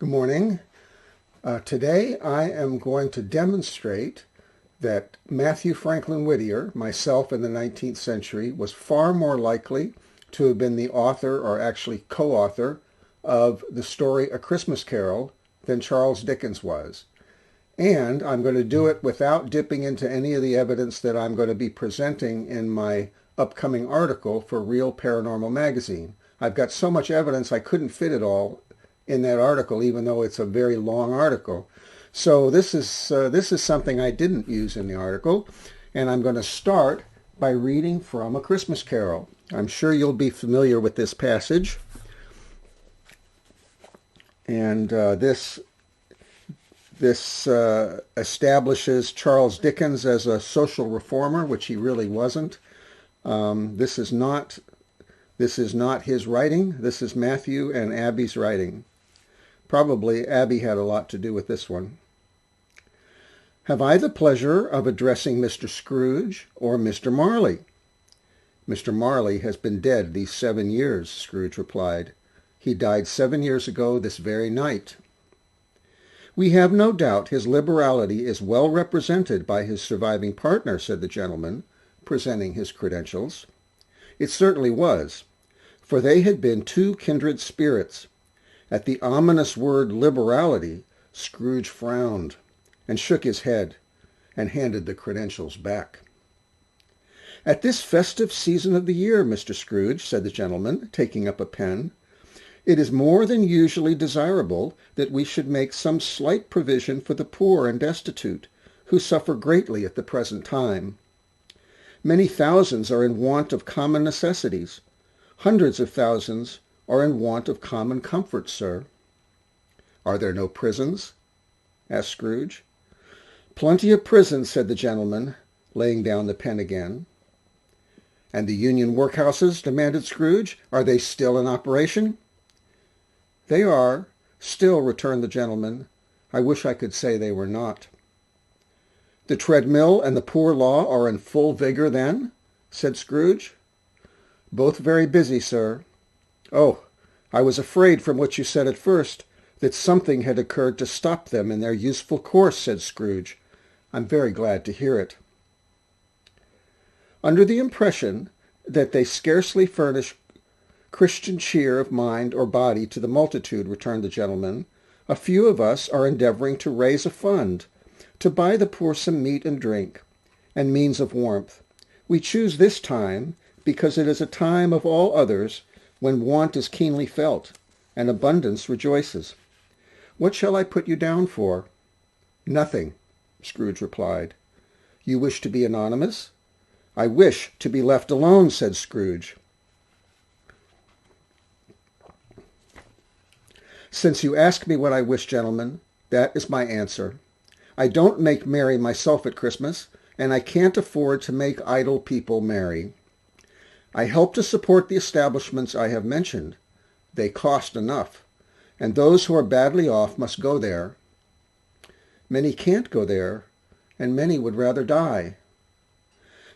Good morning. Today I am going to demonstrate that Mathew Franklin Whittier, myself in the 19th century, was far more likely to have been the author, or actually co-author, of the story A Christmas Carol than Charles Dickens was. And I'm going to do it without dipping into any of the evidence that I'm going to be presenting in my upcoming article for Real Paranormal Magazine. I've got so much evidence I couldn't fit it all in that article, even though it's a very long article. So this is something I didn't use in the article, and I'm going to start by reading from A Christmas Carol. I'm sure you'll be familiar with this passage, and this establishes Charles Dickens as a social reformer, which he really wasn't. This is not his writing. This is Matthew and Abby's writing. Probably Abby had a lot to do with this one. Have I the pleasure of addressing Mr. Scrooge or Mr. Marley? Mr. Marley has been dead these 7 years, Scrooge replied. He died 7 years ago this very night. We have no doubt his liberality is well represented by his surviving partner, said the gentleman, presenting his credentials. It certainly was, for they had been two kindred spirits. At the ominous word liberality, Scrooge frowned and shook his head and handed the credentials back. At this festive season of the year, Mr. Scrooge, said the gentleman, taking up a pen, it is more than usually desirable that we should make some slight provision for the poor and destitute, who suffer greatly at the present time. Many thousands are in want of common necessities. Hundreds of thousands are in want of common comforts, sir. Are there no prisons? Asked Scrooge. Plenty of prisons, said the gentleman, laying down the pen again. And the union workhouses? Demanded Scrooge. Are they still in operation? They are, still, returned the gentleman. I wish I could say they were not. The treadmill and the poor law are in full vigor, then? Said Scrooge. Both very busy, sir. Oh, I was afraid from what you said at first that something had occurred to stop them in their useful course, said Scrooge. I'm very glad to hear it. Under the impression that they scarcely furnish Christian cheer of mind or body to the multitude, returned the gentleman, a few of us are endeavoring to raise a fund, to buy the poor some meat and drink, and means of warmth. We choose this time because it is a time of all others when want is keenly felt, and abundance rejoices. What shall I put you down for? Nothing, Scrooge replied. You wish to be anonymous? I wish to be left alone, said Scrooge. Since you ask me what I wish, gentlemen, that is my answer. I don't make merry myself at Christmas, and I can't afford to make idle people merry. I help to support the establishments I have mentioned. They cost enough, and those who are badly off must go there. Many can't go there, and many would rather die.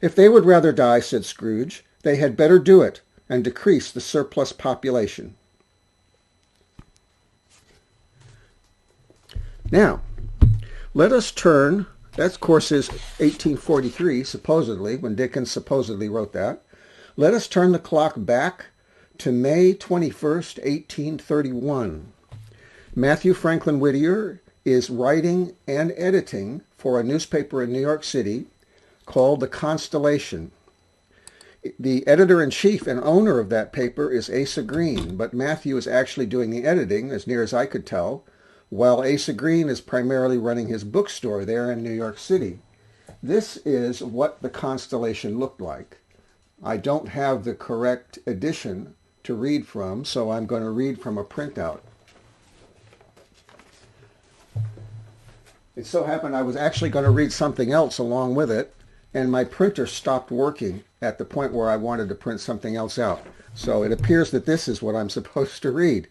If they would rather die, said Scrooge, they had better do it and decrease the surplus population. Now, let us turn, that of course is 1843, supposedly, when Dickens supposedly wrote that. Let us turn the clock back to May 21st, 1831. Matthew Franklin Whittier is writing and editing for a newspaper in New York City called The Constellation. The editor-in-chief and owner of that paper is Asa Green, but Matthew is actually doing the editing, as near as I could tell, while Asa Green is primarily running his bookstore there in New York City. This is what The Constellation looked like. I don't have the correct edition to read from, so I'm going to read from a printout. It so happened I was actually going to read something else along with it, and my printer stopped working at the point where I wanted to print something else out. So it appears that this is what I'm supposed to read.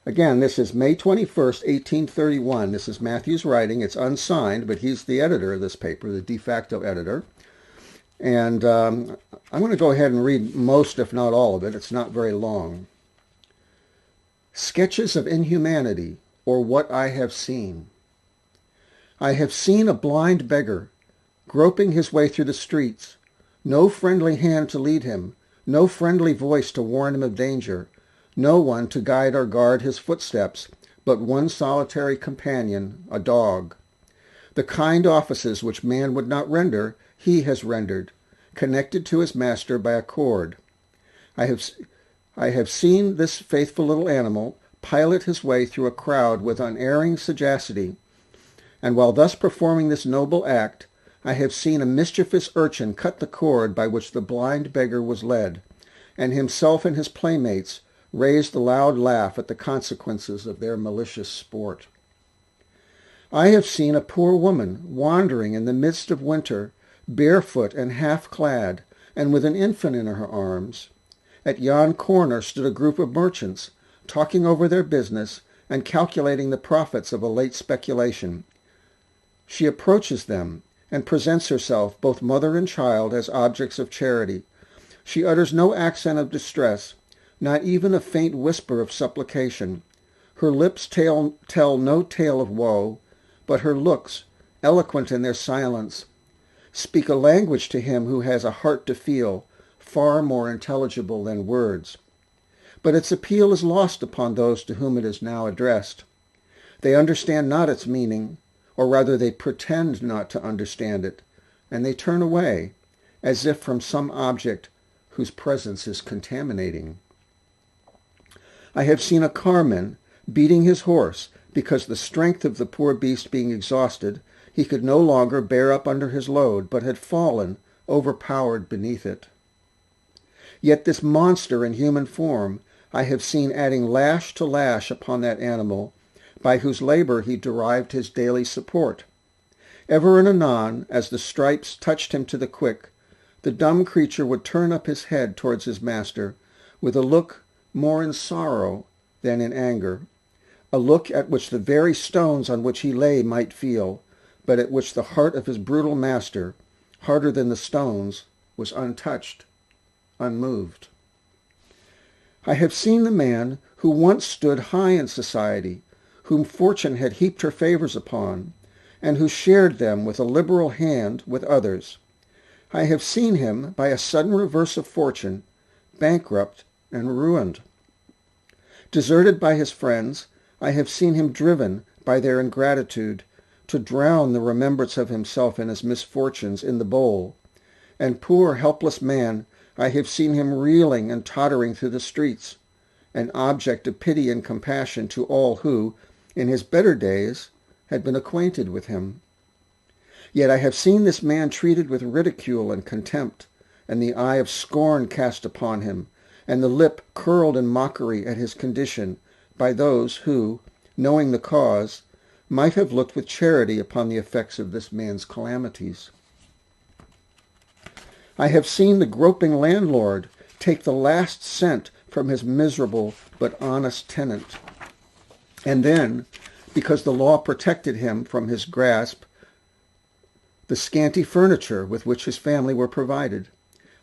Again, this is May 21st, 1831. This is Matthew's writing. It's unsigned, but he's the editor of this paper, the de facto editor. And I'm going to go ahead and read most, if not all of it. It's not very long. Sketches of Inhumanity, or what I have seen. I have seen a blind beggar, groping his way through the streets, no friendly hand to lead him, no friendly voice to warn him of danger, no one to guide or guard his footsteps, but one solitary companion, a dog. The kind offices which man would not render, he has rendered, connected to his master by a cord. I have seen this faithful little animal pilot his way through a crowd with unerring sagacity, and while thus performing this noble act, I have seen a mischievous urchin cut the cord by which the blind beggar was led, and himself and his playmates raised a loud laugh at the consequences of their malicious sport. I have seen a poor woman wandering in the midst of winter, barefoot and half-clad, and with an infant in her arms. At yon corner stood a group of merchants, talking over their business and calculating the profits of a late speculation. She approaches them and presents herself, both mother and child, as objects of charity. She utters no accent of distress, not even a faint whisper of supplication. Her lips tell no tale of woe, but her looks, eloquent in their silence, speak a language to him who has a heart to feel, far more intelligible than words. But its appeal is lost upon those to whom it is now addressed. They understand not its meaning, or rather they pretend not to understand it, and they turn away, as if from some object whose presence is contaminating. I have seen a carman beating his horse, because the strength of the poor beast being exhausted, he could no longer bear up under his load, but had fallen, overpowered beneath it. Yet this monster in human form I have seen adding lash to lash upon that animal, by whose labor he derived his daily support. Ever and anon, as the stripes touched him to the quick, the dumb creature would turn up his head towards his master, with a look more in sorrow than in anger, a look at which the very stones on which he lay might feel, but at which the heart of his brutal master, harder than the stones, was untouched, unmoved. I have seen the man who once stood high in society, whom fortune had heaped her favors upon, and who shared them with a liberal hand with others. I have seen him, by a sudden reverse of fortune, bankrupt and ruined. Deserted by his friends, I have seen him driven, by their ingratitude, to drown the remembrance of himself and his misfortunes in the bowl. And poor helpless man, I have seen him reeling and tottering through the streets, an object of pity and compassion to all who, in his better days, had been acquainted with him. Yet I have seen this man treated with ridicule and contempt, and the eye of scorn cast upon him, and the lip curled in mockery at his condition, by those who, knowing the cause, might have looked with charity upon the effects of this man's calamities. I have seen the groping landlord take the last cent from his miserable but honest tenant, and then, because the law protected him from his grasp, the scanty furniture with which his family were provided.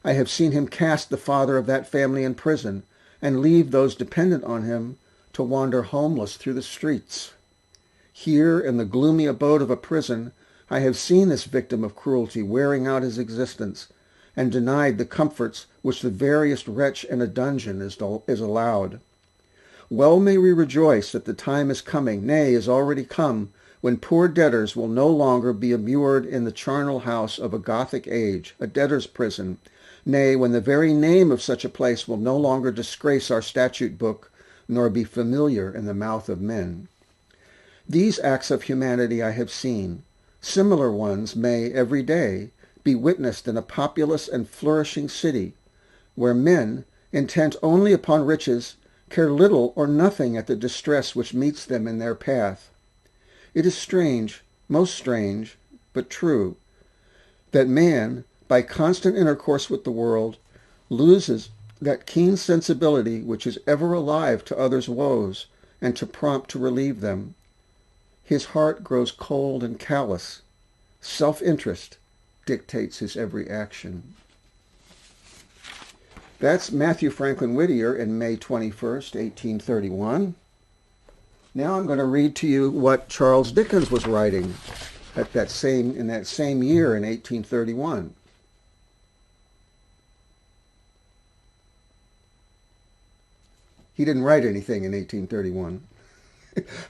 I have seen him cast the father of that family in prison, and leave those dependent on him to wander homeless through the streets. Here, in the gloomy abode of a prison, I have seen this victim of cruelty wearing out his existence, and denied the comforts which the veriest wretch in a dungeon is allowed. Well may we rejoice that the time is coming, nay, is already come, when poor debtors will no longer be immured in the charnel house of a Gothic age, a debtor's prison, nay, when the very name of such a place will no longer disgrace our statute book, nor be familiar in the mouth of men. These acts of humanity I have seen. Similar ones may, every day, be witnessed in a populous and flourishing city, where men, intent only upon riches, care little or nothing at the distress which meets them in their path. It is strange, most strange, but true, that man, by constant intercourse with the world, loses that keen sensibility which is ever alive to others' woes, and to prompt to relieve them. His heart grows cold and callous. Self-interest dictates his every action. That's Mathew Franklin Whittier in May 21st, 1831. Now I'm going to read to you what Charles Dickens was writing in that same year in 1831. He didn't write anything in 1831.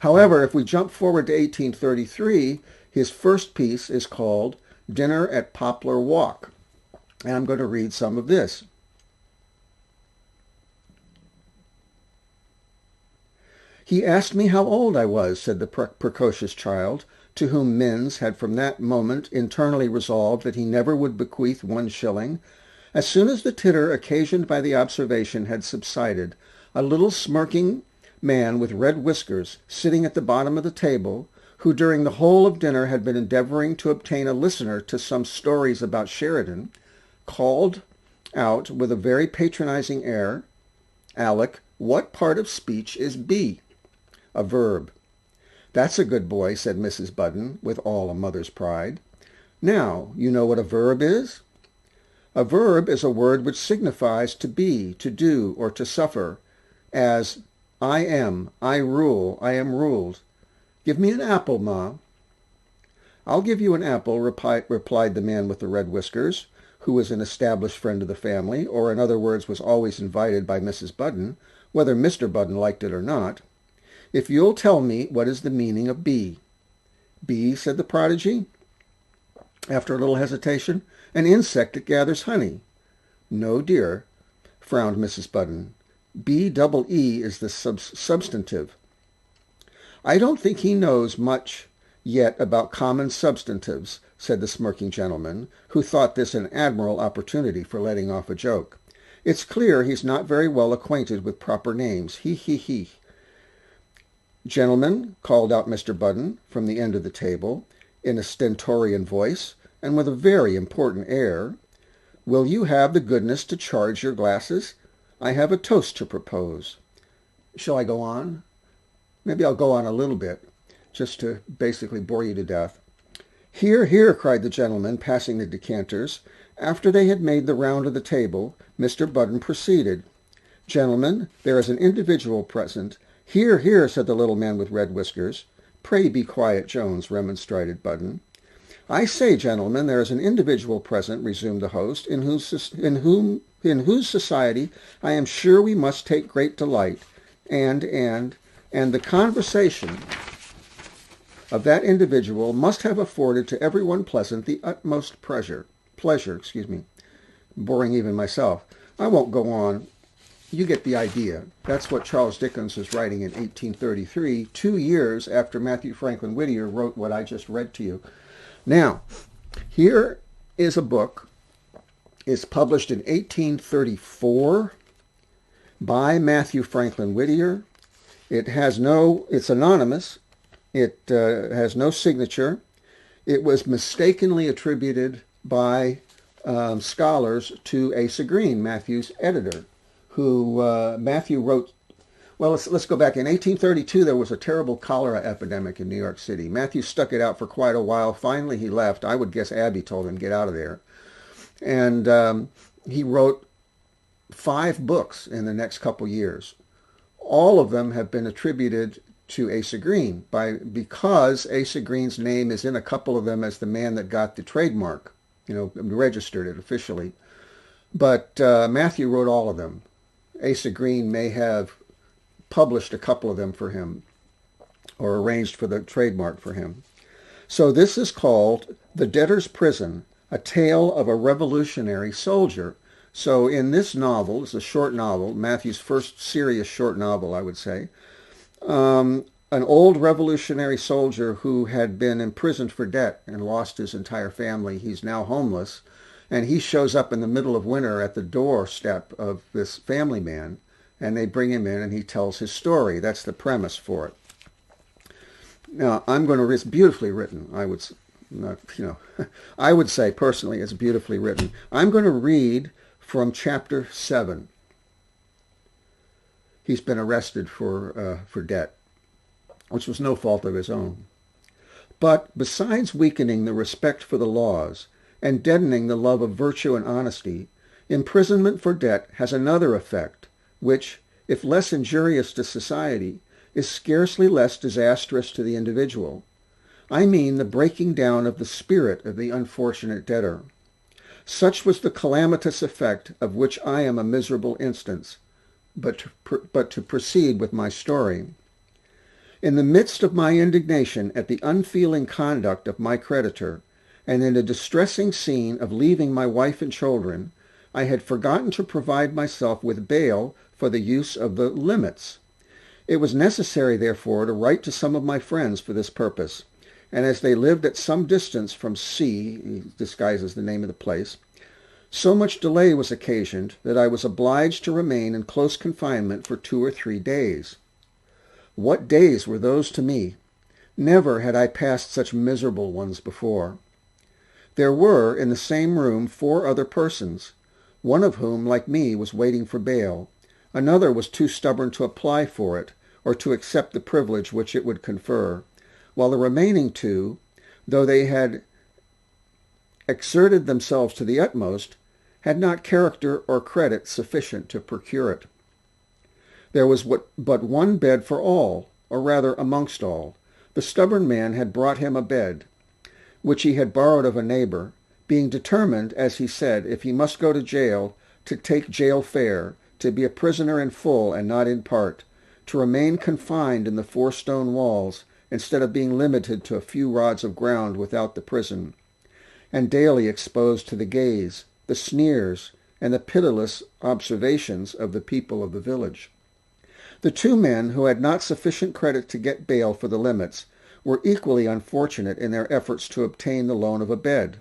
However, if we jump forward to 1833, his first piece is called Dinner at Poplar Walk. And I'm going to read some of this. He asked me how old I was, said the precocious child, to whom Minns had from that moment internally resolved that he never would bequeath 1 shilling. As soon as the titter occasioned by the observation had subsided, a little smirking man with red whiskers, sitting at the bottom of the table, who during the whole of dinner had been endeavoring to obtain a listener to some stories about Sheridan, called out with a very patronizing air, "Aleck, what part of speech is be?" "A verb." "That's a good boy," said Mrs. Budden, with all a mother's pride. "Now, you know what a verb is?" "A verb is a word which signifies to be, to do, or to suffer, as I am, I rule, I am ruled. Give me an apple, Ma." "I'll give you an apple," replied the man with the red whiskers, who was an established friend of the family, or in other words was always invited by Mrs. Budden, whether Mr. Budden liked it or not, "if you'll tell me what is the meaning of bee." "Bee," said the prodigy, after a little hesitation, "an insect that gathers honey." "No, dear," frowned Mrs. Budden. "B-double-E is the substantive." "I don't think he knows much yet about common substantives," said the smirking gentleman, who thought this an admirable opportunity for letting off a joke. "It's clear he's not very well acquainted with proper names. He, he, he." "Gentlemen," called out Mr. Budden from the end of the table, in a stentorian voice, and with a very important air, "will you have the goodness to charge your glasses? I have a toast to propose." Shall I go on? Maybe I'll go on a little bit, just to basically bore you to death. "Here, here," cried the gentleman, passing the decanters. After they had made the round of the table, Mr. Budden proceeded. "Gentlemen, there is an individual present." "Here, here," said the little man with red whiskers. "Pray be quiet, Jones," remonstrated Budden. "I say, gentlemen, there is an individual present," resumed the host, in whose society I am sure we must take great delight, and the conversation of that individual must have afforded to every one present the utmost pleasure, boring even myself. I won't go on. You get the idea. That's what Charles Dickens was writing in 1833, 2 years after Mathew Franklin Whittier wrote what I just read to you. Now, here is a book. It's published in 1834 by Mathew Franklin Whittier. It's anonymous. It has no signature. It was mistakenly attributed by scholars to Asa Green, Matthew's editor, who Matthew wrote. Well, let's go back. In 1832, there was a terrible cholera epidemic in New York City. Matthew stuck it out for quite a while. Finally, he left. I would guess Abby told him, "Get out of there." And he wrote 5 books in the next couple years. All of them have been attributed to Asa Green because Asa Green's name is in a couple of them as the man that got the trademark, registered it officially. But Matthew wrote all of them. Asa Green may have published a couple of them for him or arranged for the trademark for him. So this is called The Debtor's Prison, a tale of a revolutionary soldier. So in this novel, it's a short novel, Matthew's first serious short novel, I would say, an old revolutionary soldier who had been imprisoned for debt and lost his entire family. He's now homeless, and he shows up in the middle of winter at the doorstep of this family man, and they bring him in and he tells his story. That's the premise for it. Now, it's beautifully written. I would say personally it's beautifully written. I'm going to read from chapter 7. He's been arrested for debt, which was no fault of his own. "But besides weakening the respect for the laws and deadening the love of virtue and honesty, imprisonment for debt has another effect, which, if less injurious to society, is scarcely less disastrous to the individual. I mean the breaking down of the spirit of the unfortunate debtor. Such was the calamitous effect of which I am a miserable instance. But to proceed with my story. In the midst of my indignation at the unfeeling conduct of my creditor, and in a distressing scene of leaving my wife and children, I had forgotten to provide myself with bail for the use of the limits. It was necessary, therefore, to write to some of my friends for this purpose, and as they lived at some distance from C, he disguises the name of the place, so much delay was occasioned that I was obliged to remain in close confinement for 2 or 3 days. What days were those to me? Never had I passed such miserable ones before. There were in the same room 4 other persons, one of whom, like me, was waiting for bail. Another was too stubborn to apply for it, or to accept the privilege which it would confer, while the remaining 2, though they had exerted themselves to the utmost, had not character or credit sufficient to procure it. There was but one bed for all, or rather amongst all. The stubborn man had brought him a bed, which he had borrowed of a neighbor, being determined, as he said, if he must go to jail, to take jail fare, to be a prisoner in full and not in part, to remain confined in the 4 stone walls, instead of being limited to a few rods of ground without the prison, and daily exposed to the gaze, the sneers, and the pitiless observations of the people of the village. The 2 men who had not sufficient credit to get bail for the limits were equally unfortunate in their efforts to obtain the loan of a bed,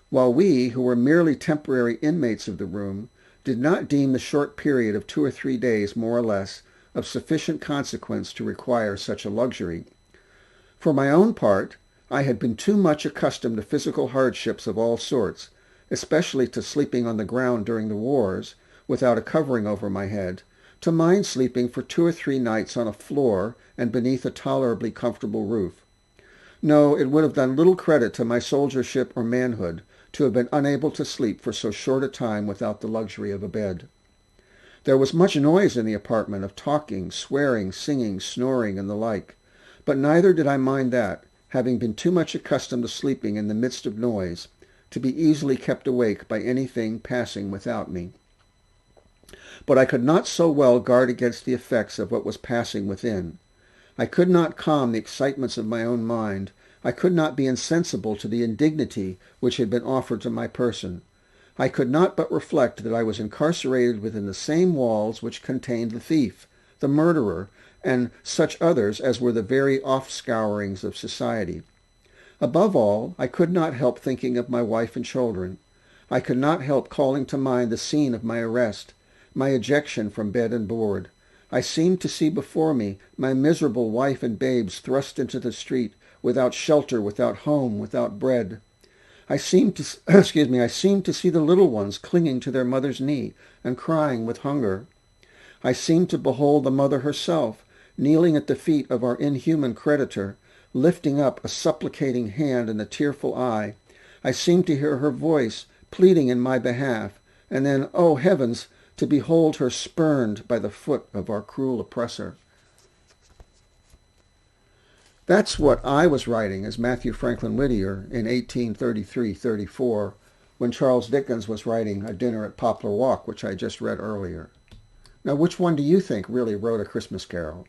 while we, who were merely temporary inmates of the room, did not deem the short period of 2 or 3 days, more or less, of sufficient consequence to require such a luxury. For my own part, I had been too much accustomed to physical hardships of all sorts, especially to sleeping on the ground during the wars, without a covering over my head, to mind sleeping for 2 or 3 nights on a floor and beneath a tolerably comfortable roof. No, it would have done little credit to my soldiership or manhood to have been unable to sleep for so short a time without the luxury of a bed. There was much noise in the apartment of talking, swearing, singing, snoring, and the like, but neither did I mind that, having been too much accustomed to sleeping in the midst of noise, to be easily kept awake by anything passing without me. But I could not so well guard against the effects of what was passing within. I could not calm the excitements of my own mind. I could not be insensible to the indignity which had been offered to my person. I could not but reflect that I was incarcerated within the same walls which contained the thief, the murderer, and such others as were the very offscourings of society. Above all, I could not help thinking of my wife and children. I could not help calling to mind the scene of my arrest, my ejection from bed and board. I seemed to see before me my miserable wife and babes thrust into the street, without shelter, without home, without bread. I seemed to see the little ones clinging to their mother's knee and crying with hunger. I seemed to behold the mother herself, kneeling at the feet of our inhuman creditor, lifting up a supplicating hand and a tearful eye. I seemed to hear her voice pleading in my behalf, and then, oh heavens, to behold her spurned by the foot of our cruel oppressor. That's what I was writing as Mathew Franklin Whittier in 1833-34, when Charles Dickens was writing A Dinner at Poplar Walk, which I just read earlier. Now, which one do you think really wrote A Christmas Carol?